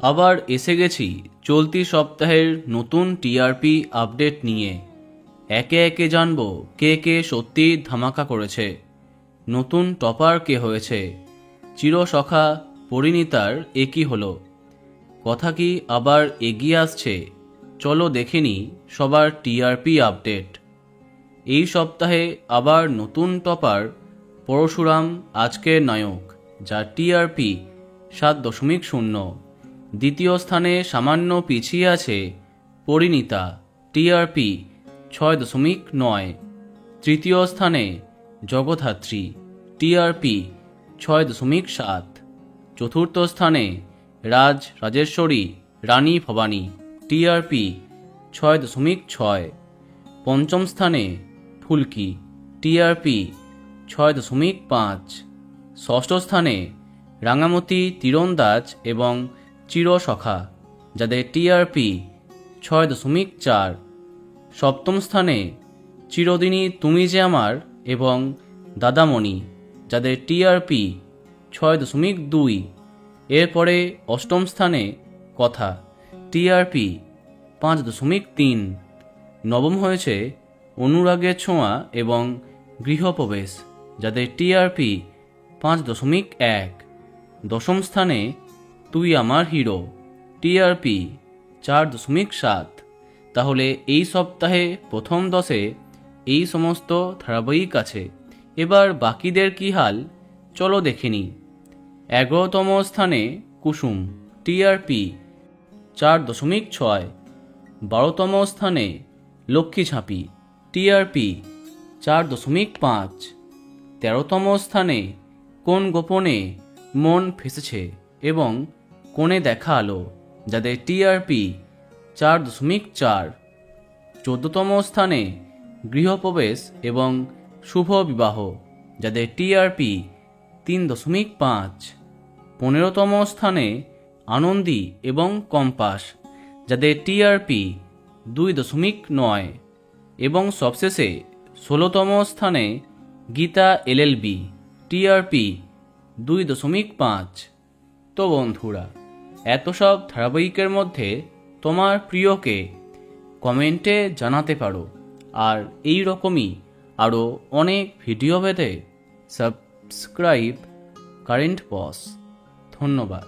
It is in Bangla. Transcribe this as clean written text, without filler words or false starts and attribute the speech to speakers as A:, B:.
A: আবার এসে গেছি চলতি সপ্তাহের নতুন টিআরপি আপডেট নিয়ে। একে একে জানব কে কে সত্যি ধামাকা করেছে, নতুন টপার কে হয়েছে, চিরসখা পরিণীতার একই হলো, কথা কি আবার এগিয়ে আসছে। চলো দেখে নিই সবার টিআরপি আপডেট। এই সপ্তাহে আবার নতুন টপার পরশুরাম আজকের নায়ক, যার টিআরপি 7.0। দ্বিতীয় স্থানে সামান্য পিছিয়ে আছে পরিণীতা, টিআরপি 6.9। তৃতীয় স্থানে জগদ্ধাত্রী, টিআরপি 6.7। চতুর্থ স্থানে রাজেশ্বরী রানী ভবানী, টিআরপি 6.6। পঞ্চম স্থানে ফুলকি, টিআরপি 6.5। ষষ্ঠ স্থানে রাঙামতি তীরন্দাজ এবং চিরসখা, যাদের টিআরপি 6.4। সপ্তম স্থানে চিরদিনই তুমি যে আমার এবং দাদামণি, যাদের টিআরপি 6.2। এরপরে অষ্টম স্থানে কথা, টিআরপি 5.3। নবম হয়েছে অনুরাগের ছোঁয়া এবং গৃহপ্রবেশ, যাদের টিআরপি 5.1। দশম স্থানে তুই আমার হিরো, টিআরপি 4.7। তাহলে এই সপ্তাহে প্রথম 10-এ এই সমস্ত ধারাবাহিক আছে। এবার বাকিদের কি হাল চলো দেখে নিই। 11তম স্থানে কুসুম, টিআরপি 4.6। 12তম স্থানে লক্ষ্মী ঝাঁপি, টিআরপি 4.5। 13তম স্থানে কোন গোপনে মন ফেসেছে এবং কোণে দেখা আলো, যাদের টিআরপি 4.4। 14তম স্থানে গৃহপ্রবেশ এবং শুভ বিবাহ, যাদের টিআরপি 3.5। 15তম স্থানে আনন্দী এবং কম্পাস, যাদের টিআরপি 2.9। এবং সবশেষে 16তম স্থানে গীতা এলএলবি, টিআরপি 2.5। তো বন্ধুরা, এত সব ধারাবাহিকের মধ্যে তোমার প্রিয়কে কমেন্টে জানাতে পারো। আর এই রকমই আরও অনেক ভিডিও পেতে সাবস্ক্রাইব কারেন্ট বস। ধন্যবাদ।